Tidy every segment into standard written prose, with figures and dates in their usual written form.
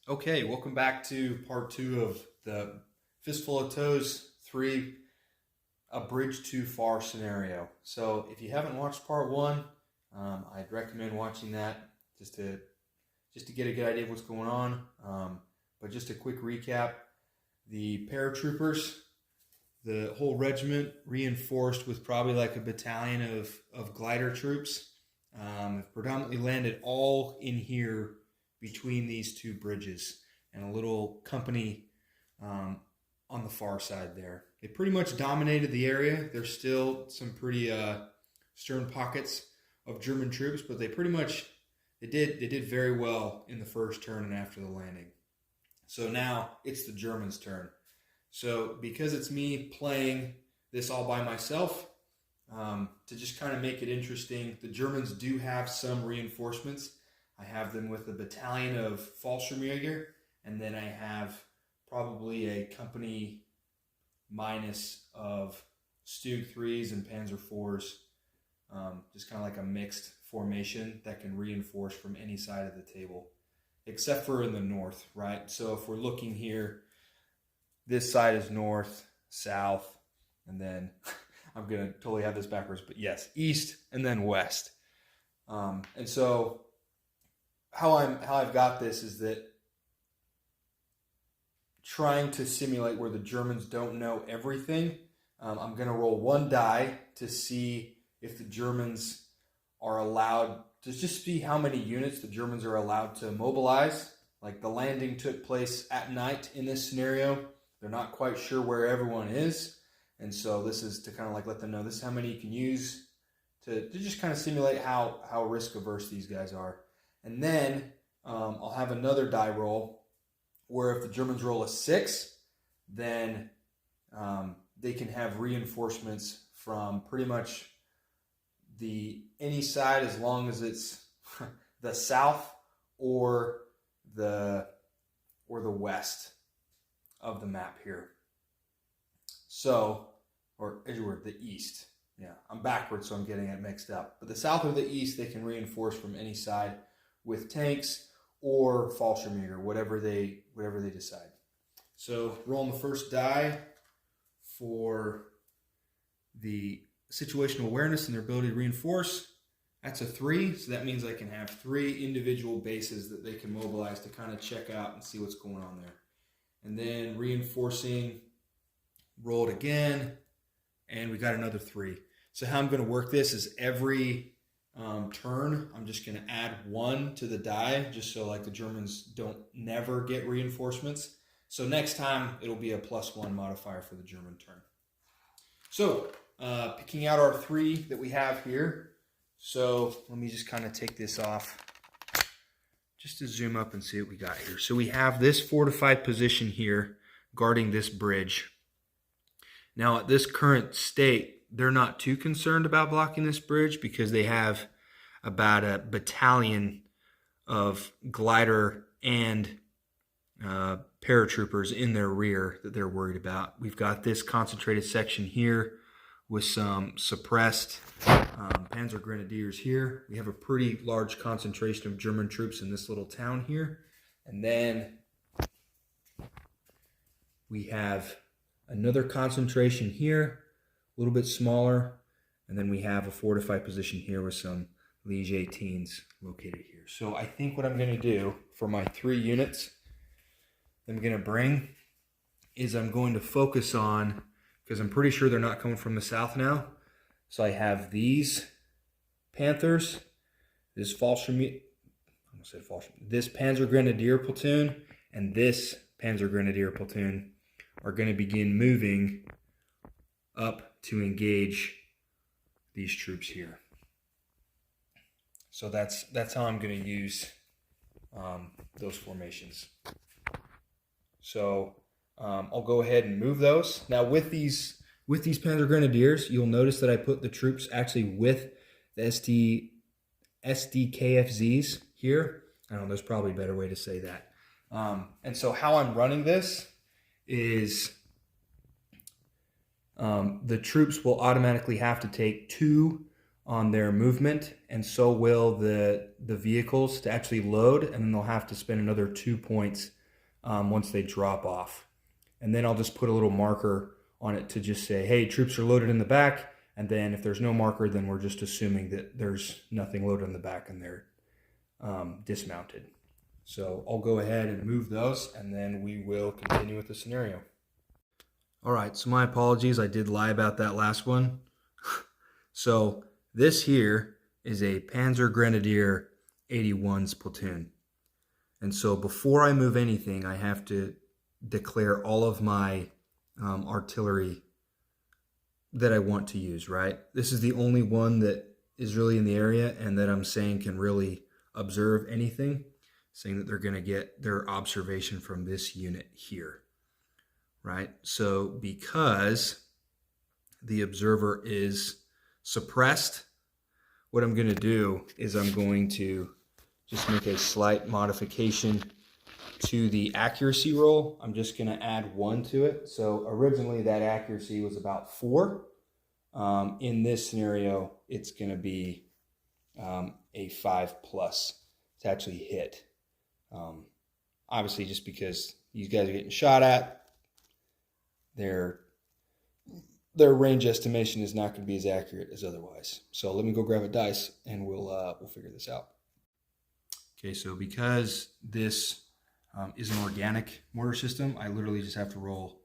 Okay, welcome back to part 2 of the Fistful of Toes 3, a bridge too far scenario. So if you haven't watched part 1, I'd recommend watching that just to get a good idea of what's going on. But just a quick recap, the paratroopers, the whole regiment reinforced with probably like a battalion of glider troops, have predominantly landed all in here between these two bridges and a little company on the far side there. They pretty much dominated the area. There's still some pretty stern pockets of German troops, but they did very well in the first turn and after the landing. So now it's the Germans' turn. So because it's me playing this all by myself, to just kind of make it interesting, the Germans do have some reinforcements. I have them with a battalion of Fallschirmjäger, and then I have probably a company minus of Stug 3s and Panzer 4s, just kind of like a mixed formation that can reinforce from any side of the table, except for in the north, right? So if we're looking here, this side is north, south, and then I'm going to totally have this backwards, but yes, east and then west. And so how I've got this is that trying to simulate where the Germans don't know everything. I'm going to roll one die to see if the Germans are allowed to just see how many units the Germans are allowed to mobilize. Like the landing took place at night in this scenario. They're not quite sure where everyone is. And so this is to kind of like let them know this is how many you can use to just kind of simulate how risk averse these guys are. And then I'll have another die roll where if the Germans roll a 6, then they can have reinforcements from pretty much any side as long as it's the south or the west of the map here. So, or the east. Yeah, I'm backwards, so I'm getting it mixed up. But the south or the east, they can reinforce from any side with tanks or Fallschirmjäger, whatever they decide. So rolling the first die for the situational awareness and their ability to reinforce. That's a 3, so that means I can have 3 individual bases that they can mobilize to kind of check out and see what's going on there. And then reinforcing, rolled again, and we got another 3. So how I'm going to work this is every turn, I'm just going to add 1 to the die, just so like the Germans don't never get reinforcements. So next time it'll be a +1 modifier for the German turn. So picking out our 3 that we have here. So let me just kind of take this off just to zoom up and see what we got here. So we have this fortified position here guarding this bridge. Now at this current state, they're not too concerned about blocking this bridge because they have about a battalion of glider and paratroopers in their rear that they're worried about. We've got this concentrated section here with some suppressed Panzer Grenadiers here. We have a pretty large concentration of German troops in this little town here. And then we have another concentration here, a little bit smaller, and then we have a fortified position here with some Liege 18s located here. So I think what I'm going to do for my 3 units I'm going to bring is I'm going to focus on, because I'm pretty sure they're not coming from the south now. So I have these Panthers, this Panzer Grenadier platoon, and this Panzer Grenadier platoon are going to begin moving up to engage these troops here. So that's how I'm going to use those formations. So I'll go ahead and move those. Now with these Panzer Grenadiers, you'll notice that I put the troops actually with the SDKFZs here. I don't know, there's probably a better way to say that. And so how I'm running this is the troops will automatically have to take 2 on their movement, and so will the vehicles to actually load, and then they'll have to spend another 2 points once they drop off. And then I'll just put a little marker on it to just say, hey, troops are loaded in the back. And then if there's no marker, then we're just assuming that there's nothing loaded in the back and they're dismounted. So I'll go ahead and move those, and then we will continue with the scenario. All right, so my apologies. I did lie about that last one. So this here is a Panzer Grenadier 81's platoon. And so before I move anything, I have to declare all of my artillery that I want to use, right? This is the only one that is really in the area and that I'm saying can really observe anything, saying that they're going to get their observation from this unit here, right? So because the observer is suppressed, what I'm going to do is I'm going to just make a slight modification to the accuracy roll. I'm just going to add 1 to it. So originally that accuracy was about 4. In this scenario, it's going to be a 5+ to actually hit. Obviously, just because these guys are getting shot at, their range estimation is not going to be as accurate as otherwise. So let me go grab a dice and we'll figure this out. Okay, so because this is an organic mortar system, I literally just have to roll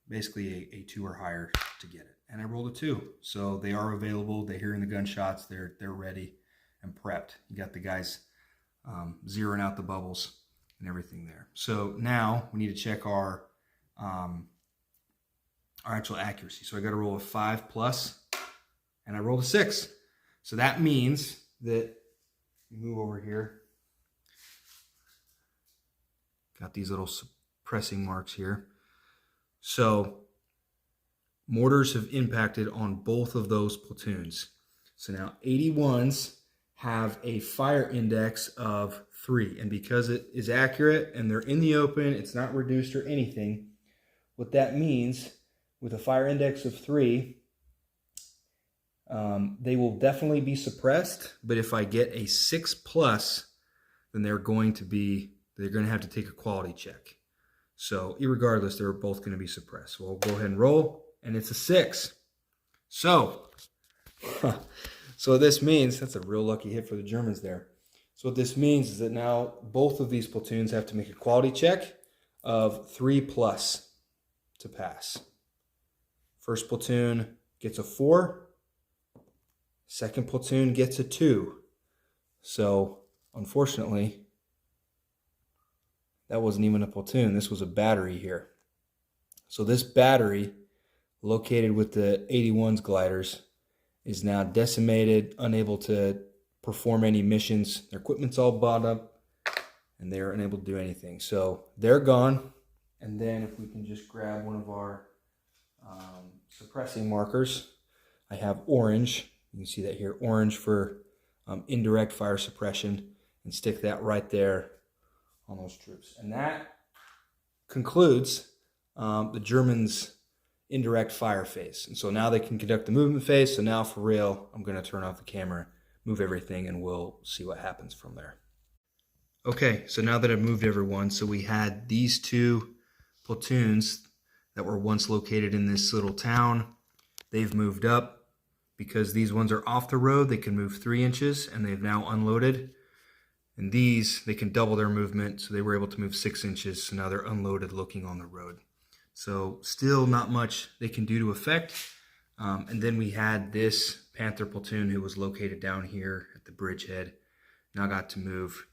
basically a 2 or higher to get it. And I rolled a 2. So they are available. They're hearing the gunshots. They're ready and prepped. You got the guys zeroing out the bubbles and everything there. So now we need to check our actual accuracy. So I got to roll a 5+, and I rolled a 6. So that means that, move over here, got these little suppressing marks here. So mortars have impacted on both of those platoons. So now 81s have a fire index of 3. And because it is accurate and they're in the open, it's not reduced or anything, what that means with a fire index of 3, they will definitely be suppressed. But if I get a 6+, then they're going to have to take a quality check. So irregardless, they're both going to be suppressed. So I'll go ahead and roll, and it's a 6. So what this means, that's a real lucky hit for the Germans there. So what this means is that now both of these platoons have to make a quality check of 3+ to pass. First platoon gets a 4. Second platoon gets a 2. So unfortunately, that wasn't even a platoon. This was a battery here. So this battery, located with the 81's gliders, is now decimated, unable to perform any missions. Their equipment's all bought up, and they're unable to do anything. So they're gone. And then if we can just grab one of our suppressing markers, I have orange. You can see that here, orange for indirect fire suppression, and stick that right there on those troops. And that concludes the Germans' indirect fire phase. And so now they can conduct the movement phase. So now for real, I'm going to turn off the camera, move everything, and we'll see what happens from there. Okay, so now that I've moved everyone, so we had these 2 platoons that were once located in this little town. They've moved up. Because these ones are off the road, they can move 3 inches, and they've now unloaded. And these, they can double their movement, so they were able to move 6 inches, so now they're unloaded looking on the road. So still not much they can do to affect. And then we had this Panther platoon who was located down here at the bridgehead, now got to move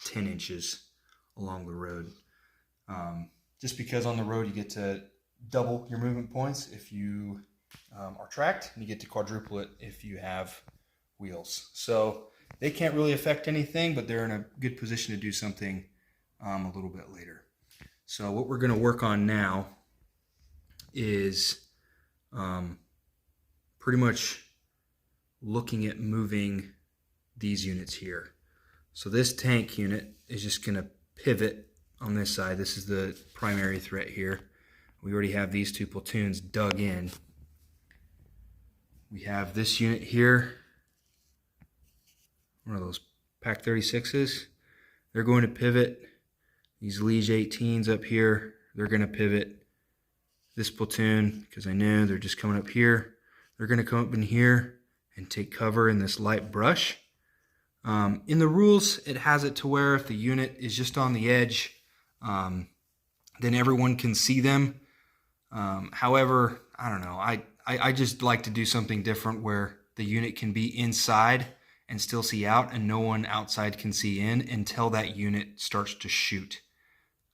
10 inches along the road. Just because on the road you get to double your movement points if you are tracked, and you get to quadruple it if you have wheels. So they can't really affect anything, but they're in a good position to do something a little bit later. So what we're going to work on now is pretty much looking at moving these units here. So this tank unit is just going to pivot on this side. This is the primary threat here. We already have these 2 platoons dug in. We have this unit here, one of those Pack 36s. They're going to pivot. These Liege 18s up here, they're going to pivot. This platoon, because I know they're just coming up here, they're going to come up in here and take cover in this light brush. In the rules, it has it to where if the unit is just on the edge, then everyone can see them. However, I don't know. I just like to do something different where the unit can be inside and still see out, and no one outside can see in until that unit starts to shoot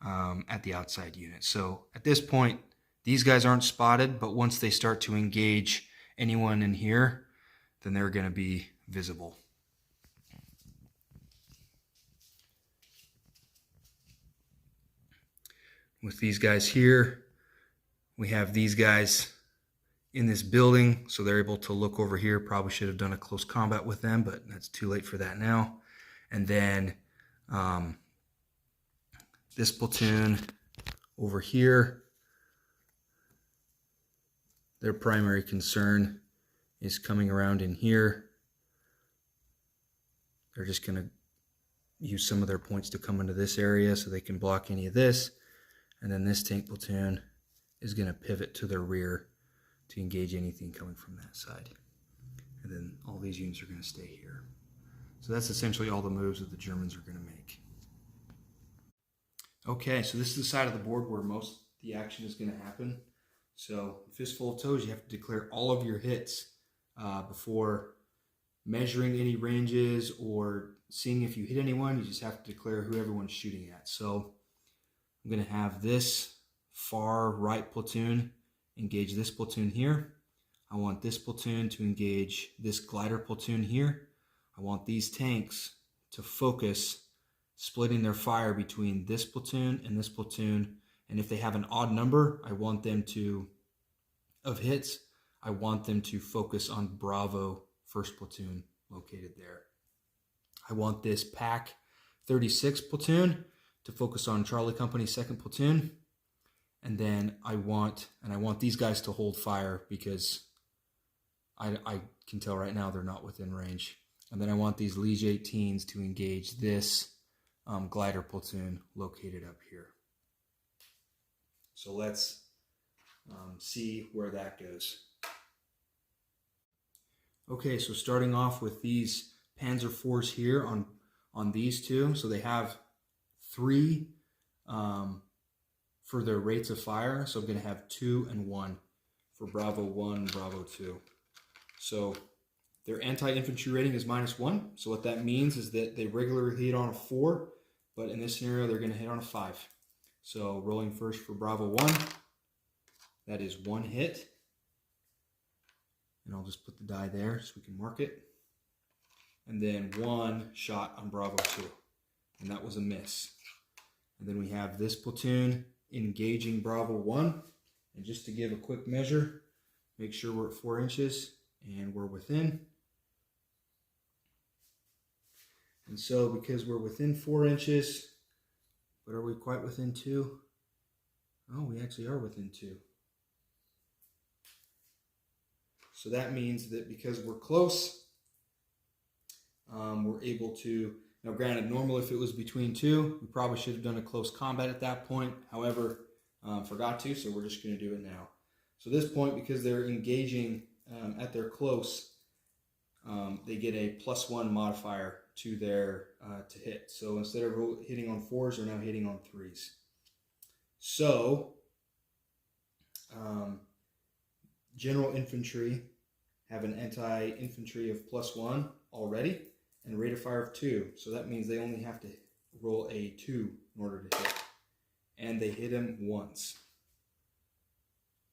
at the outside unit. So at this point, these guys aren't spotted, but once they start to engage anyone in here, then they're going to be visible. With these guys here, we have these guys in this building, so they're able to look over here. Probably should have done a close combat with them, but that's too late for that now. And then this platoon over here, their primary concern is coming around in here. They're just going to use some of their points to come into this area so they can block any of this. And then this tank platoon is going to pivot to their rear to engage anything coming from that side. And then all these units are going to stay here. So that's essentially all the moves that the Germans are going to make. Okay, so this is the side of the board where most of the action is going to happen. So Fistful of Toes, you have to declare all of your hits before measuring any ranges or seeing if you hit anyone. You just have to declare who everyone's shooting at. So I'm going to have this far right platoon engage this platoon here. I want this platoon to engage this glider platoon here. I want these tanks to focus, splitting their fire between this platoon and this platoon. And if they have an odd number, I want them to, of hits, I want them to focus on Bravo first platoon located there. I want this Pack 36 platoon to focus on Charlie Company second platoon. And then I want these guys to hold fire because I can tell right now they're not within range. And then I want these Liege 18s to engage this glider platoon located up here. So let's see where that goes. Okay, so starting off with these Panzer IVs here on these two. So they have 3 for their rates of fire. So I'm going to have 2 and 1 for Bravo 1, Bravo 2. So their anti-infantry rating is -1. So what that means is that they regularly hit on a 4, but in this scenario, they're going to hit on a 5. So rolling first for Bravo 1, that is 1 hit. And I'll just put the die there so we can mark it. And then 1 shot on Bravo 2. And that was a miss. And then we have this platoon engaging Bravo 1. And just to give a quick measure, make sure we're at 4 inches and we're within. And so because we're within 4 inches, but are we quite within 2? Oh, we actually are within 2. So that means that because we're close, we're able to, now granted, normally if it was between 2, we probably should have done a close combat at that point. However, forgot to, so we're just going to do it now. So this point, because they're engaging at their close, they get a +1 modifier to their to hit. So instead of hitting on 4s, they're now hitting on 3s. So general infantry have an anti-infantry of +1 already and a rate of fire of 2. So that means they only have to roll a 2 in order to hit. And they hit him once.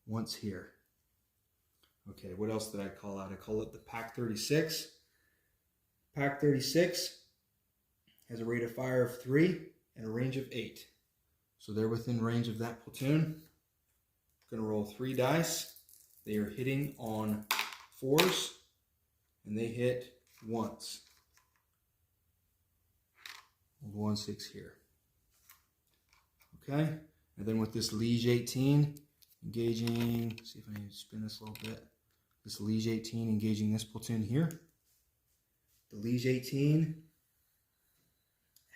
Once here. Okay, what else did I call out? I call it the Pack 36. Pack 36 has a rate of fire of 3 and a range of 8. So they're within range of that platoon. I'm going to roll 3 dice. They are hitting on 4s, and they hit once. 1-6 here. Okay, and then with this Liege 18 engaging, see if I need to spin this a little bit. this Liege 18 engaging this platoon here. The Liege 18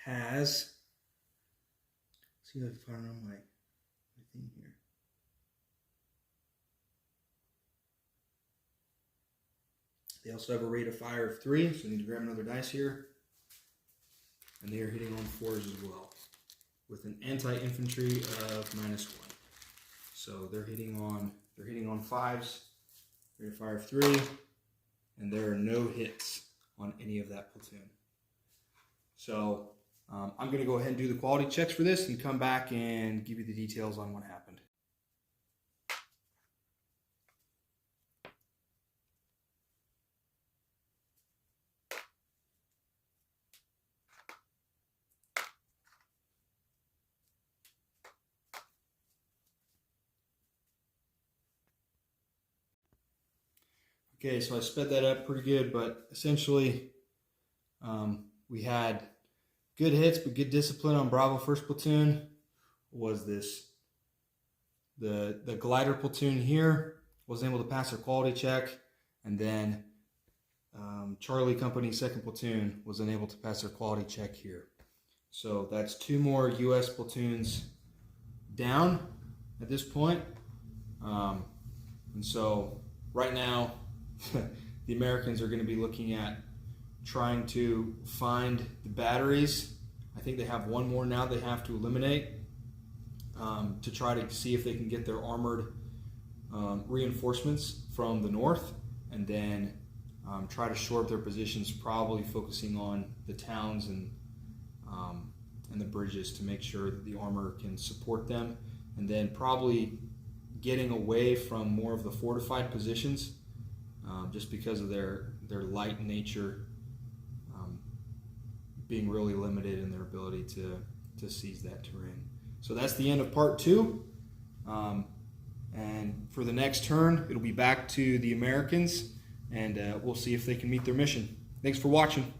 has, see if I can find on my thing here. They also have a rate of fire of 3, so I need to grab another dice here. And they are hitting on 4s as well, with an anti-infantry of -1. So they're hitting on 5s, rate of fire of 3, and there are no hits on any of that platoon. So I'm going to go ahead and do the quality checks for this and come back and give you the details on what happened. Okay, so I sped that up pretty good, but essentially we had good hits, but good discipline on Bravo 1st Platoon. Was this the glider platoon here was able to pass their quality check, and then Charlie Company 2nd Platoon was unable to pass their quality check here. So that's 2 more U.S. platoons down at this point. And so right now, the Americans are going to be looking at trying to find the batteries. I think they have 1 more now they have to eliminate to try to see if they can get their armored reinforcements from the north, and then try to shore up their positions, probably focusing on the towns and the bridges to make sure that the armor can support them, and then probably getting away from more of the fortified positions. Just because of their light nature, being really limited in their ability to seize that terrain. So that's the end of part 2. And for the next turn, it'll be back to the Americans, and we'll see if they can meet their mission. Thanks for watching.